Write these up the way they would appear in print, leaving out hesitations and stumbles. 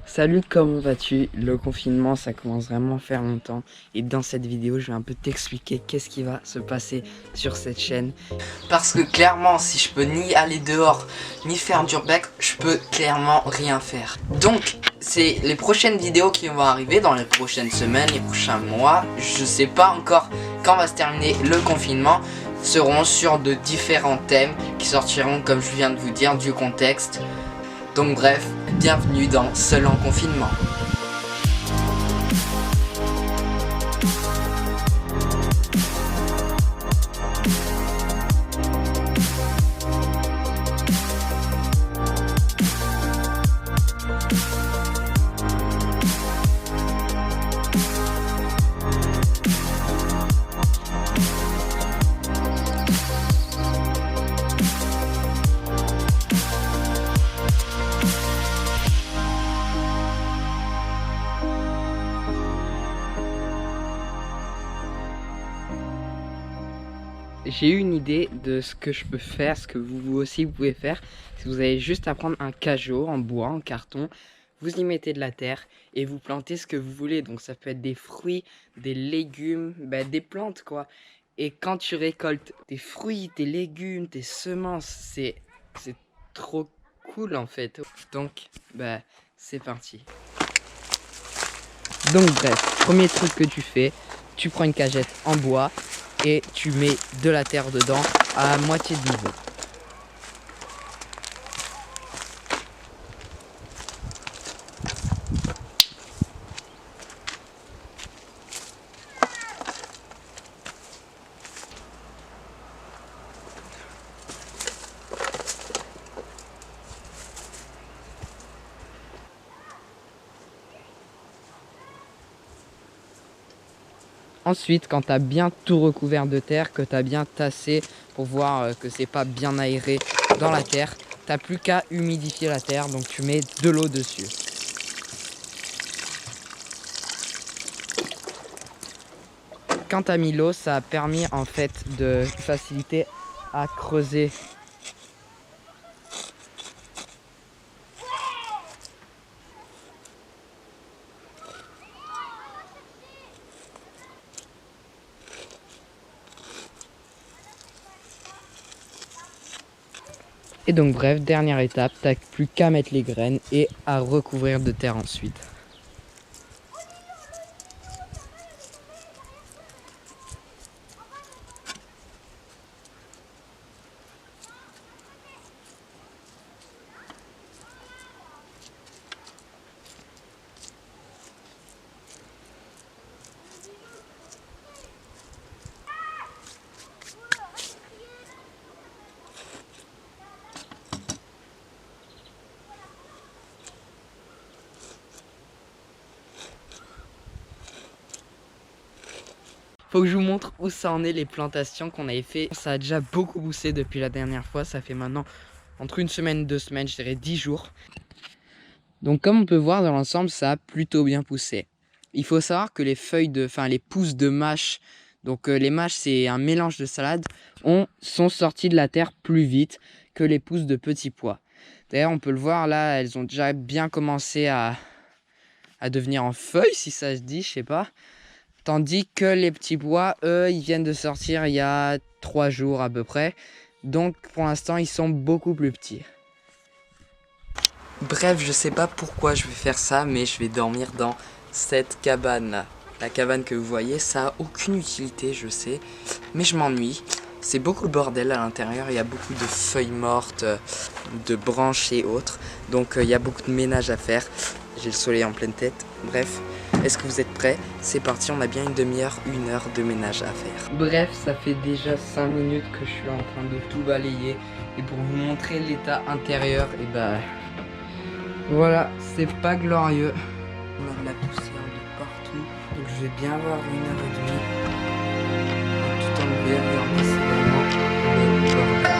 Salut, comment vas-tu? Le confinement, ça commence vraiment à faire longtemps. Et dans cette vidéo, je vais un peu t'expliquer qu'est-ce qui va se passer sur cette chaîne. Parce que clairement, si je peux ni aller dehors, ni faire du bec, je peux clairement rien faire. Donc, c'est les prochaines vidéos qui vont arriver dans les prochaines semaines, les prochains mois. Je sais pas encore quand va se terminer le confinement. Seront sur de différents thèmes qui sortiront, comme je viens de vous dire, du contexte. Donc bref, bienvenue dans Seul en confinement. J'ai eu une idée de ce que je peux faire, ce que vous aussi vous pouvez faire. Vous avez juste à prendre un cajot en bois, en carton, vous y mettez de la terre et vous plantez ce que vous voulez. Donc ça peut être des fruits, des légumes, des plantes quoi. Et quand tu récoltes tes fruits, tes légumes, tes semences, c'est trop cool en fait. Donc c'est parti. Donc bref, premier truc que tu fais, tu prends une cagette en bois et tu mets de la terre dedans à moitié de niveau. Ensuite, quand tu as bien tout recouvert de terre, que tu as bien tassé pour voir que c'est pas bien aéré dans la terre, tu n'as plus qu'à humidifier la terre, donc tu mets de l'eau dessus. Quand tu as mis l'eau, ça a permis en fait de faciliter à creuser. Et donc bref, dernière étape, t'as plus qu'à mettre les graines et à recouvrir de terre ensuite. Faut que je vous montre où ça en est les plantations qu'on avait fait. Ça a déjà beaucoup poussé depuis la dernière fois. Ça fait maintenant entre une semaine et 2 semaines, je dirais 10 jours. Donc comme on peut voir dans l'ensemble, ça a plutôt bien poussé. Il faut savoir que les les pousses de mâche, donc les mâches c'est un mélange de salade, sont sorties de la terre plus vite que les pousses de petits pois. D'ailleurs on peut le voir là, elles ont déjà bien commencé à devenir en feuilles si ça se dit, je sais pas. Tandis que les petits pois, eux, ils viennent de sortir il y a 3 jours à peu près. Donc pour l'instant, ils sont beaucoup plus petits. Bref, je sais pas pourquoi je vais faire ça, mais je vais dormir dans cette cabane là. La cabane que vous voyez, ça a aucune utilité, je sais. Mais je m'ennuie. C'est beaucoup de bordel à l'intérieur. Il y a beaucoup de feuilles mortes, de branches et autres. Donc il y a beaucoup de ménage à faire. J'ai le soleil en pleine tête. Bref. Est-ce que vous êtes prêts? C'est parti, on a bien une demi-heure, 1 heure de ménage à faire. Bref, ça fait déjà 5 minutes que je suis en train de tout balayer. Et pour vous montrer l'état intérieur, voilà, c'est pas glorieux. On a de la poussière de partout. Donc je vais bien avoir 1 heure et demie. Tout enlever, remplacer vraiment le bordel.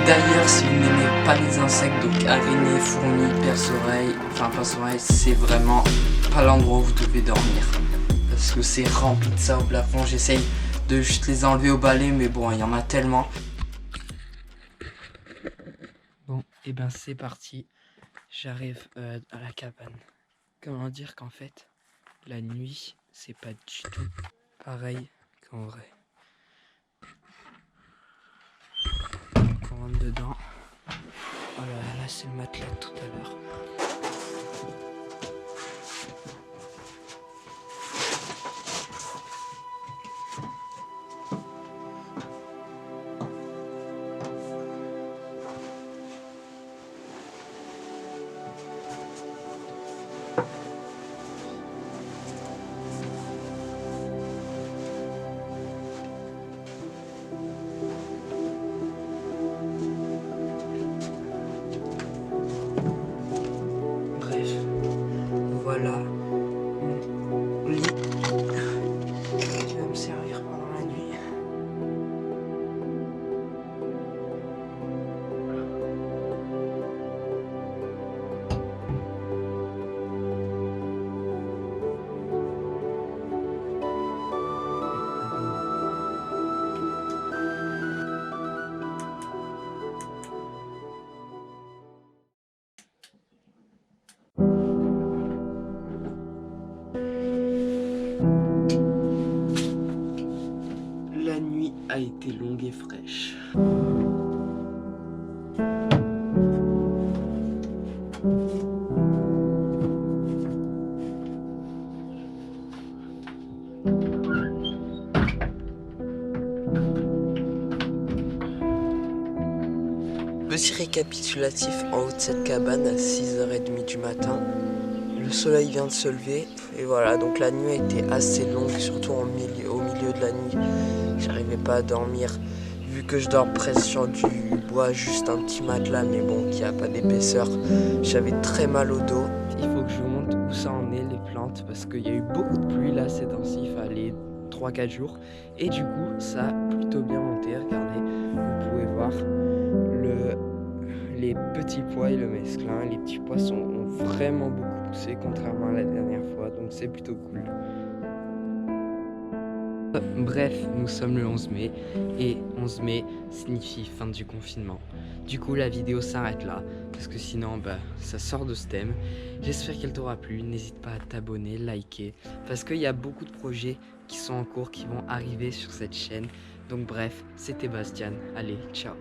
D'ailleurs, si vous n'aimez pas les insectes, donc araignées, fourmis, perce-oreilles, c'est vraiment pas l'endroit où vous devez dormir. Parce que c'est rempli de ça au plafond. J'essaye de juste les enlever au balai, mais bon, il y en a tellement. Bon, et ben c'est parti. J'arrive à la cabane. Comment dire qu'en fait, la nuit, c'est pas du tout pareil qu'en vrai. Donc on rentre dedans. Oh là là, c'est le matelas de tout à l'heure. Voilà mon lit qui va me servir pendant la nuit. La nuit a été longue et fraîche. Petit récapitulatif en haut de cette cabane à 6h30 du matin. Le soleil vient de se lever et voilà, donc la nuit a été assez longue, surtout au milieu de la nuit. J'arrivais pas à dormir vu que je dors presque sur du bois, juste un petit matelas mais bon qui a pas d'épaisseur. J'avais très mal au dos. Il faut que je vous montre où ça en est les plantes parce qu'il y a eu beaucoup de pluie là ces temps-ci, il fallait 3-4 jours et du coup ça a plutôt bien monté. Regardez, vous pouvez voir les petits pois et le mesclin, les petits poissons ont vraiment beaucoup poussé contrairement à la dernière fois, donc c'est plutôt cool. Bref, nous sommes le 11 mai et 11 mai signifie fin du confinement. Du coup la vidéo s'arrête là parce que sinon ça sort de ce thème. J'espère qu'elle t'aura plu, n'hésite pas à t'abonner, liker parce qu'il y a beaucoup de projets qui sont en cours, qui vont arriver sur cette chaîne. Donc bref, c'était Bastien, allez ciao.